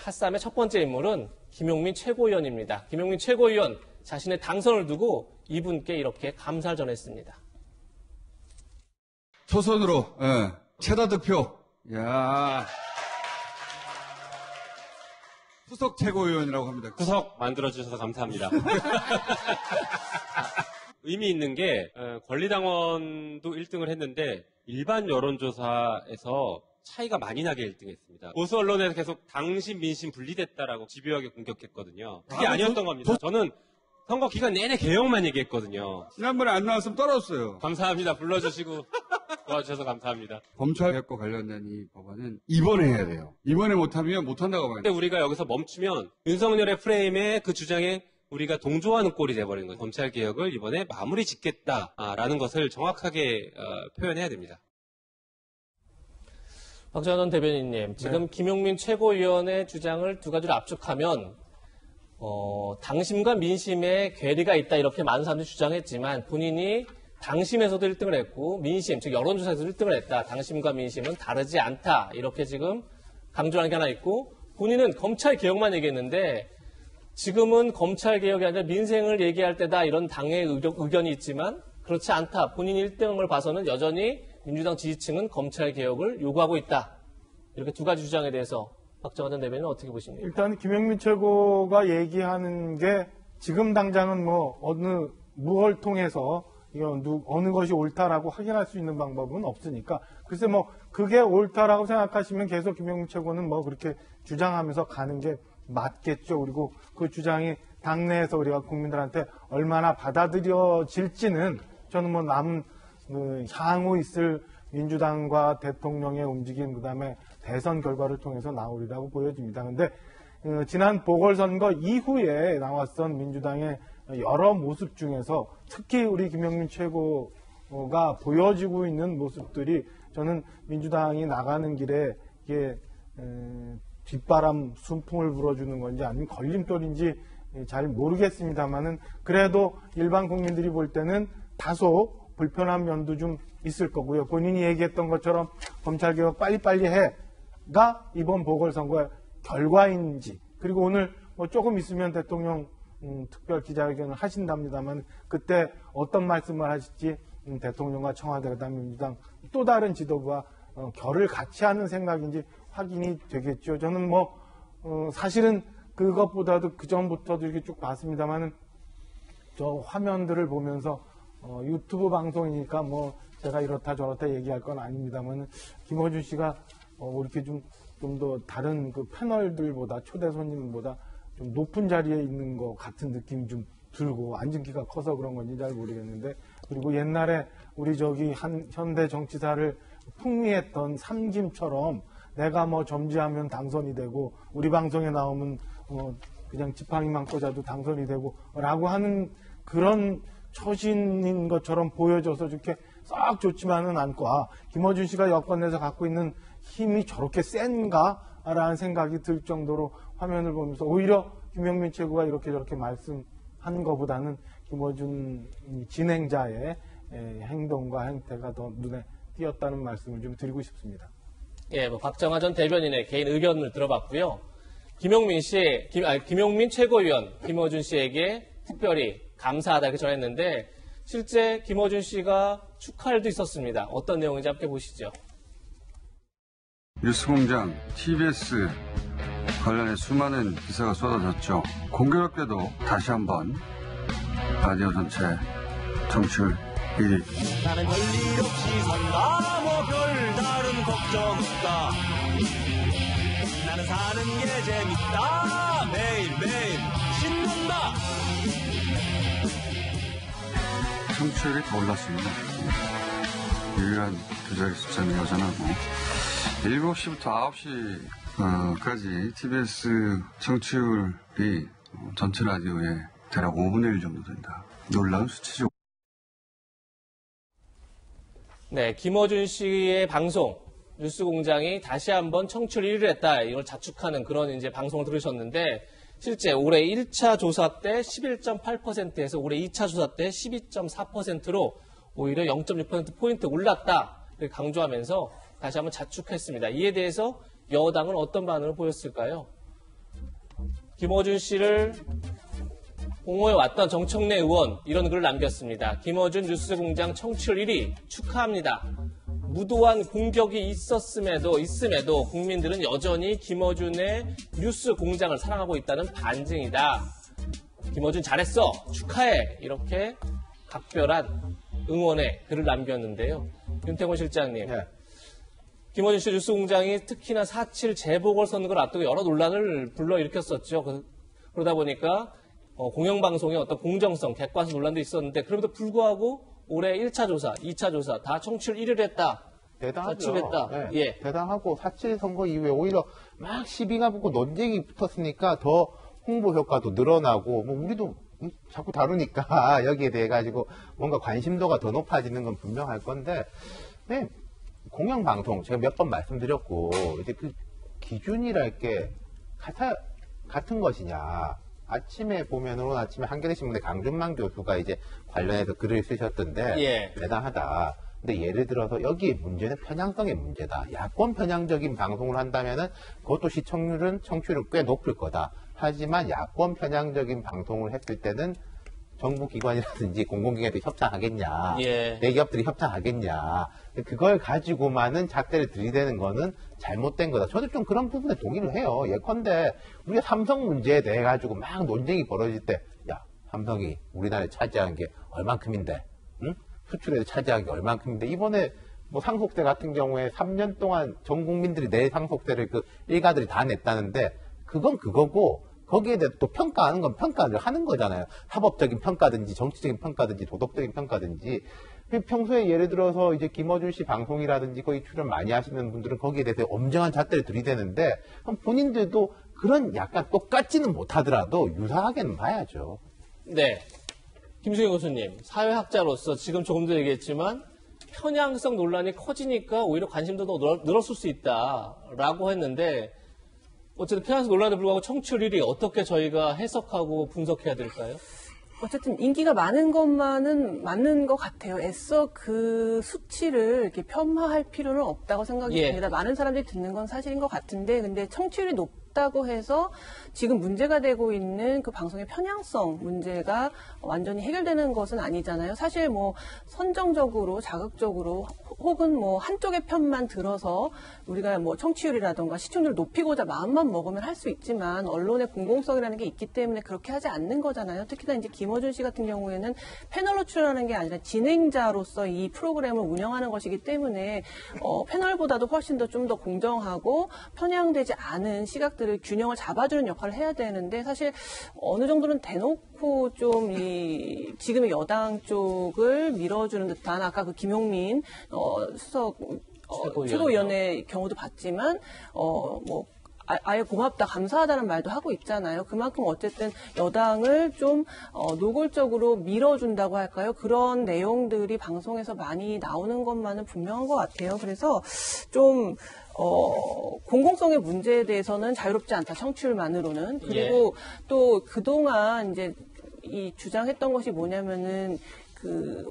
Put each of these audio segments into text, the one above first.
핫싸움의 첫 번째 인물은 김용민 최고위원입니다. 김용민 최고위원 자신의 당선을 두고 이분께 이렇게 감사를 전했습니다. 초선으로 최다 득표. 야. 후석 최고위원이라고 합니다. 후석 만들어주셔서 감사합니다. 의미 있는 게 권리당원도 1등을 했는데 일반 여론조사에서 차이가 많이 나게 1등했습니다. 보수 언론에서 계속 당심 민심 분리됐다라고 집요하게 공격했거든요. 그게 아니었던 겁니다. 저는 선거 기간 내내 개혁만 얘기했거든요. 지난번에 안 나왔으면 떨어졌어요. 감사합니다. 불러주시고 도와주셔서 감사합니다. 검찰 개혁과 관련된 이 법안은 이번에 해야 돼요. 이번에 못하면 못한다고 근데 봐요. 우리가 여기서 멈추면 윤석열의 프레임에 그 주장에 우리가 동조하는 꼴이 돼버리는 거예요. 검찰 개혁을 이번에 마무리 짓겠다라는 것을 정확하게 표현해야 됩니다. 박정환 대변인님, 지금 김용민 최고위원의 주장을 두 가지로 압축하면 당심과 민심에 괴리가 있다 이렇게 많은 사람들이 주장했지만 본인이 당심에서도 1등을 했고 민심, 즉 여론조사에서도 1등을 했다. 당심과 민심은 다르지 않다. 이렇게 지금 강조하는 게 하나 있고 본인은 검찰개혁만 얘기했는데 지금은 검찰개혁이 아니라 민생을 얘기할 때다. 이런 당의 의견이 있지만 그렇지 않다. 본인 1등을 봐서는 여전히 민주당 지지층은 검찰개혁을 요구하고 있다. 이렇게 두 가지 주장에 대해서 박정환 전 대변인은 어떻게 보십니까? 일단 김용민 최고가 얘기하는 게 지금 당장은 뭐 무엇을 통해서 어느 것이 옳다라고 확인할 수 있는 방법은 없으니까 글쎄 뭐 그게 옳다라고 생각하시면 계속 김용민 최고는 뭐 그렇게 주장하면서 가는 게 맞겠죠. 그리고 그 주장이 당내에서 우리가 국민들한테 얼마나 받아들여질지는 저는 뭐 남은 향후 있을 민주당과 대통령의 움직임 그다음에 대선 결과를 통해서 나오리라고 보여집니다. 그런데 지난 보궐선거 이후에 나왔던 민주당의 여러 모습 중에서 특히 우리 김용민 최고가 보여지고 있는 모습들이 저는 민주당이 나가는 길에 이게 뒷바람 순풍을 불어주는 건지 아니면 걸림돌인지 잘 모르겠습니다만은 그래도 일반 국민들이 볼 때는 다소 불편한 면도 좀 있을 거고요. 본인이 얘기했던 것처럼 검찰개혁 빨리빨리 해가 이번 보궐선거의 결과인지 그리고 오늘 뭐 조금 있으면 대통령 특별 기자회견을 하신답니다만 그때 어떤 말씀을 하실지 대통령과 청와대 그다음에 민주당 또 다른 지도부와 결을 같이 하는 생각인지 확인이 되겠죠. 저는 뭐 사실은 그것보다도 그 전부터도 이렇게 쭉 봤습니다만은 저 화면들을 보면서 유튜브 방송이니까 뭐 제가 이렇다 저렇다 얘기할 건 아닙니다만 김어준 씨가 이렇게 좀 더 다른 그 패널들보다 초대 손님보다 좀 높은 자리에 있는 것 같은 느낌이 좀 들고 앉은 키가 커서 그런 건지 잘 모르겠는데 그리고 옛날에 우리 현대 정치사를 풍미했던 삼김처럼 내가 뭐 점지하면 당선이 되고 우리 방송에 나오면 그냥 지팡이만 꽂아도 당선이 되고 라고 하는 그런 처신인 것처럼 보여져서 이렇게 썩 좋지만은 않고 김어준 씨가 여권 내에서 갖고 있는 힘이 저렇게 센가라는 생각이 들 정도로 화면을 보면서 오히려 김용민 최고가 이렇게 저렇게 말씀한 것보다는 김어준 진행자의 행동과 행태가 더 눈에 띄었다는 말씀을 좀 드리고 싶습니다. 예, 뭐 박정환 전 대변인의 개인 의견을 들어봤고요. 김용민 최고위원 김어준 씨에게 특별히 감사하다 이렇게 전했는데 실제 김어준 씨가 축하일도 있었습니다. 어떤 내용인지 함께 보시죠. 뉴스공장, TBS 관련해 수많은 기사가 쏟아졌죠. 공교롭게도 다시 한번 라디오 전체 청취율 1위. 나는 별일 없이 산다 뭐 별다른 걱정 없다. 나는 사는 게 재밌다 매일매일 신난다. 청취율이 더 올랐습니다. 유일한 두 자리 숫자는 여전하고 7시부터 9시까지 TBS 청취율이 전체 라디오의 대략 5분의 1 정도 된다. 놀라운 수치죠. 네, 김어준 씨의 방송 뉴스공장이 다시 한번 청취율 1위를 했다. 이걸 자축하는 그런 이제 방송을 들으셨는데 실제 올해 1차 조사 때 11.8%에서 올해 2차 조사 때 12.4%로 오히려 0.6%포인트 올랐다. 이렇게 강조하면서 다시 한번 자축했습니다. 이에 대해서 여당은 어떤 반응을 보였을까요? 김어준 씨를 옹호해 왔던 정청래 의원 이런 글을 남겼습니다. 김어준 뉴스공장 청취율 1위 축하합니다. 무도한 공격이 있음에도 국민들은 여전히 김어준의 뉴스공장을 사랑하고 있다는 반증이다. 김어준 잘했어. 축하해. 이렇게 각별한 응원의 글을 남겼는데요. 윤태곤 실장님. 네. 김어준 씨 뉴스공장이 특히나 4.7 재보궐선거를 앞두고 여러 논란을 불러일으켰었죠. 그러다 보니까 공영방송의 어떤 공정성, 객관성 논란도 있었는데 그럼에도 불구하고 올해 1차 조사, 2차 조사 다 청취율 1위를 했다. 대단하죠. 자축했다. 네, 예. 대단하고 4.7 선거 이후에 오히려 막 시비가 붙고 논쟁이 붙었으니까 더 홍보 효과도 늘어나고 뭐 우리도 자꾸 다루니까 여기에 대해 가지고 뭔가 관심도가 더 높아지는 건 분명할 건데 네, 공영방송 제가 몇 번 말씀드렸고 이제 그 기준이랄 게 같은 것이냐. 아침에 보면 오늘 아침에 한겨레 신문에 강준만 교수가 이제 관련해서 글을 쓰셨던데 예. 대단하다. 근데 예를 들어서 여기 문제는 편향성의 문제다. 야권 편향적인 방송을 한다면은 그것도 시청률은 청취율은 꽤 높을 거다. 하지만 야권 편향적인 방송을 했을 때는 정부기관이라든지 공공기관들이 협찬하겠냐. 예. 대기업들이 협찬하겠냐. 그걸 가지고만은 잣대를 들이대는 거는 잘못된 거다. 저도 좀 그런 부분에 동의를 해요. 예컨대 우리가 삼성 문제에 대해 가지고 막 논쟁이 벌어질 때, 야, 삼성이 우리나라에 차지한 게 얼만큼인데, 응? 수출에서 차지한 게 얼만큼인데, 이번에 뭐 상속세 같은 경우에 3년 동안 전 국민들이 내 상속세를 그 일가들이 다 냈다는데, 그건 그거고, 거기에 대해 또 평가하는 건 평가를 하는 거잖아요. 사법적인 평가든지 정치적인 평가든지 도덕적인 평가든지. 평소에 예를 들어서 이제 김어준 씨 방송이라든지 거기 출연 많이 하시는 분들은 거기에 대해서 엄정한 잣대를 들이대는데 본인들도 그런 약간 똑같지는 못하더라도 유사하게는 봐야죠. 네. 김수경 교수님, 사회학자로서 지금 조금 더 얘기했지만 편향성 논란이 커지니까 오히려 관심도 더 늘었을 수 있다라고 했는데 어쨌든 편향성 논란에 불구하고 청취율 1위 어떻게 저희가 해석하고 분석해야 될까요? 어쨌든 인기가 많은 것만은 맞는 것 같아요. 애써 그 수치를 이렇게 폄하할 필요는 없다고 생각이 예. 듭니다. 많은 사람들이 듣는 건 사실인 것 같은데, 근데 청취율이 높다고 해서 지금 문제가 되고 있는 그 방송의 편향성 문제가 완전히 해결되는 것은 아니잖아요. 사실 뭐 선정적으로, 자극적으로 혹은 뭐 한쪽의 편만 들어서 우리가 뭐 청취율이라던가 시청률을 높이고자 마음만 먹으면 할 수 있지만 언론의 공공성이라는 게 있기 때문에 그렇게 하지 않는 거잖아요. 특히나 이제 김어준 씨 같은 경우에는 패널로 출연하는 게 아니라 진행자로서 이 프로그램을 운영하는 것이기 때문에 패널보다도 훨씬 더 좀 더 공정하고 편향되지 않은 시각들을 균형을 잡아주는 역할을 해야 되는데 사실 어느 정도는 대놓고 좀 이 지금의 여당 쪽을 밀어주는 듯한 아까 그 김용민 수석 최고위원의 경우도 봤지만 뭐 아예 고맙다, 감사하다는 말도 하고 있잖아요. 그만큼 어쨌든 여당을 좀 노골적으로 밀어준다고 할까요? 그런 내용들이 방송에서 많이 나오는 것만은 분명한 것 같아요. 그래서 좀 공공성의 문제에 대해서는 자유롭지 않다, 청취율만으로는. 그리고 또 그동안 이제 이 주장했던 것이 뭐냐면은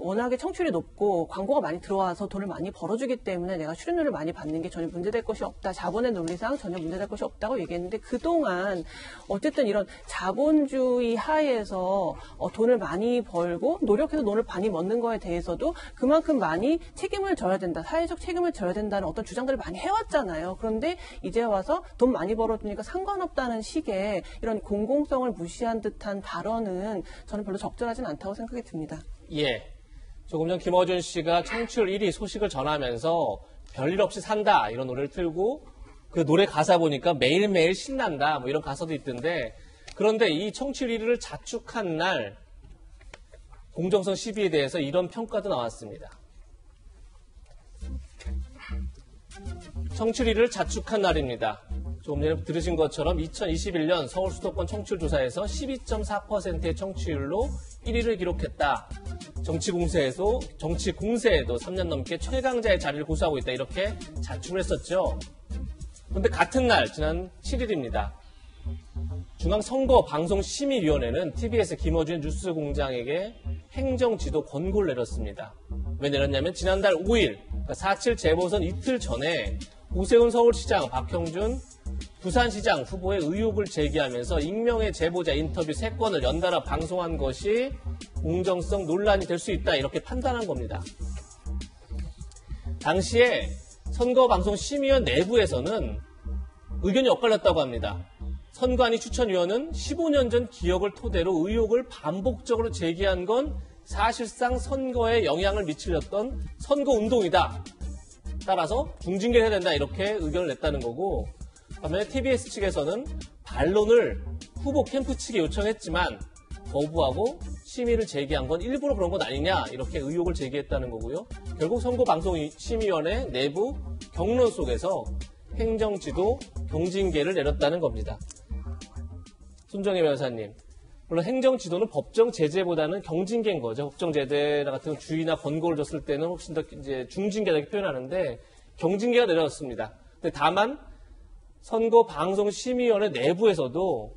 워낙에 청취율이 높고 광고가 많이 들어와서 돈을 많이 벌어주기 때문에 내가 출연료를 많이 받는 게 전혀 문제될 것이 없다. 자본의 논리상 전혀 문제될 것이 없다고 얘기했는데 그동안 어쨌든 이런 자본주의 하에서 돈을 많이 벌고 노력해서 돈을 많이 얻는 거에 대해서도 그만큼 많이 책임을 져야 된다. 사회적 책임을 져야 된다는 어떤 주장들을 많이 해왔잖아요. 그런데 이제 와서 돈 많이 벌어주니까 상관없다는 식의 이런 공공성을 무시한 듯한 발언은 저는 별로 적절하진 않다고 생각이 듭니다. 예. 조금 전 김어준 씨가 청취율 1위 소식을 전하면서 별일 없이 산다 이런 노래를 틀고 그 노래 가사 보니까 매일매일 신난다 뭐 이런 가사도 있던데 그런데 이 청취율 1위를 자축한 날 공정성 시비에 대해서 이런 평가도 나왔습니다. 청취율 1위를 자축한 날입니다. 조금 전에 들으신 것처럼 2021년 서울 수도권 청취율 조사에서 12.4%의 청취율로 1위를 기록했다. 정치 공세에도 3년 넘게 최강자의 자리를 고수하고 있다. 이렇게 자축을 했었죠. 그런데 같은 날 지난 7일입니다. 중앙선거방송심의위원회는 TBS 김어준 뉴스공장에게 행정지도 권고를 내렸습니다. 왜 내렸냐면 지난달 5일 4.7 재보선 이틀 전에 오세훈 서울시장, 박형준 부산시장 후보의 의혹을 제기하면서 익명의 제보자 인터뷰 3건을 연달아 방송한 것이 공정성 논란이 될 수 있다 이렇게 판단한 겁니다. 당시에 선거방송심의위원 내부에서는 의견이 엇갈렸다고 합니다. 선관위 추천위원은 15년 전 기억을 토대로 의혹을 반복적으로 제기한 건 사실상 선거에 영향을 미치렸던 선거운동이다. 따라서 중징계해야 된다 이렇게 의견을 냈다는 거고, 반면에 TBS 측에서는 반론을 후보 캠프 측에 요청했지만 거부하고 심의를 제기한 건 일부러 그런 것 아니냐 이렇게 의혹을 제기했다는 거고요. 결국 선거방송심의위원회 내부 경론 속에서 행정지도 경징계를 내렸다는 겁니다. 손정혜 변호사님, 물론 행정지도는 법정 제재보다는 경징계인 거죠. 법정 제재 같은 건 주의나 권고를 줬을 때는 훨씬 더 이제 중징계다 이렇게 표현하는데 경징계가 내려졌습니다. 근데 다만 선거방송심의위원회 내부에서도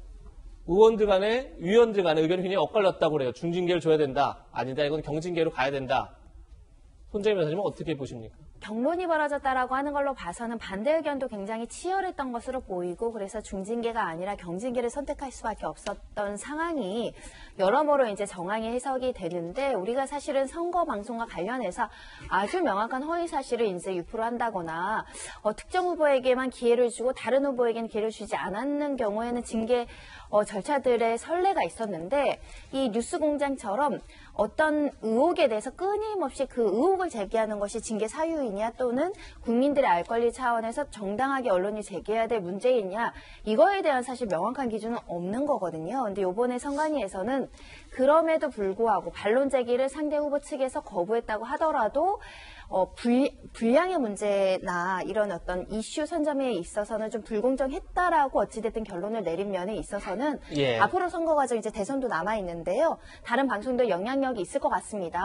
위원들 간의 의견이 굉장히 엇갈렸다고 그래요. 중징계를 줘야 된다. 아니다. 이건 경징계로 가야 된다. 손정혜 변호사님은 어떻게 보십니까? 경론이 벌어졌다라고 하는 걸로 봐서는 반대 의견도 굉장히 치열했던 것으로 보이고, 그래서 중징계가 아니라 경징계를 선택할 수밖에 없었던 상황이 여러모로 이제 정황이 해석이 되는데, 우리가 사실은 선거 방송과 관련해서 아주 명확한 허위 사실을 이제 유포한다거나 특정 후보에게만 기회를 주고 다른 후보에게는 기회를 주지 않았는 경우에는 징계 절차들의 선례가 있었는데, 이 뉴스공장처럼 어떤 의혹에 대해서 끊임없이 그 의혹을 제기하는 것이 징계 사유이냐, 또는 국민들의 알 권리 차원에서 정당하게 언론이 제기해야 될 문제이냐, 이거에 대한 사실 명확한 기준은 없는 거거든요. 근데 이번에 선관위에서는 그럼에도 불구하고 반론 제기를 상대 후보 측에서 거부했다고 하더라도 불량의 문제나 이런 어떤 이슈 선점에 있어서는 좀 불공정했다라고 어찌됐든 결론을 내린 면에 있어서는 앞으로 선거 과정 이제 대선도 남아 있는데요. 다른 방송도 영향력이 있을 것 같습니다.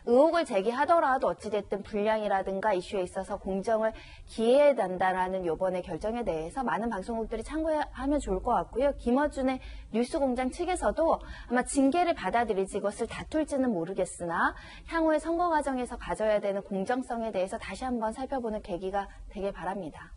의혹을 제기하더라도 어찌됐든 불량이라든가 이슈에 있어서 공정을 기해야 된다라는 이번의 결정에 대해서 많은 방송국들이 참고하면 좋을 것 같고요. 김어준의 뉴스공장 측에서도 아마 징계를 받아들이지 이것을 다툴지는 모르겠으나 향후의 선거 과정에서 가져야 되는 공정성에 대해서 다시 한번 살펴보는 계기가 되길 바랍니다.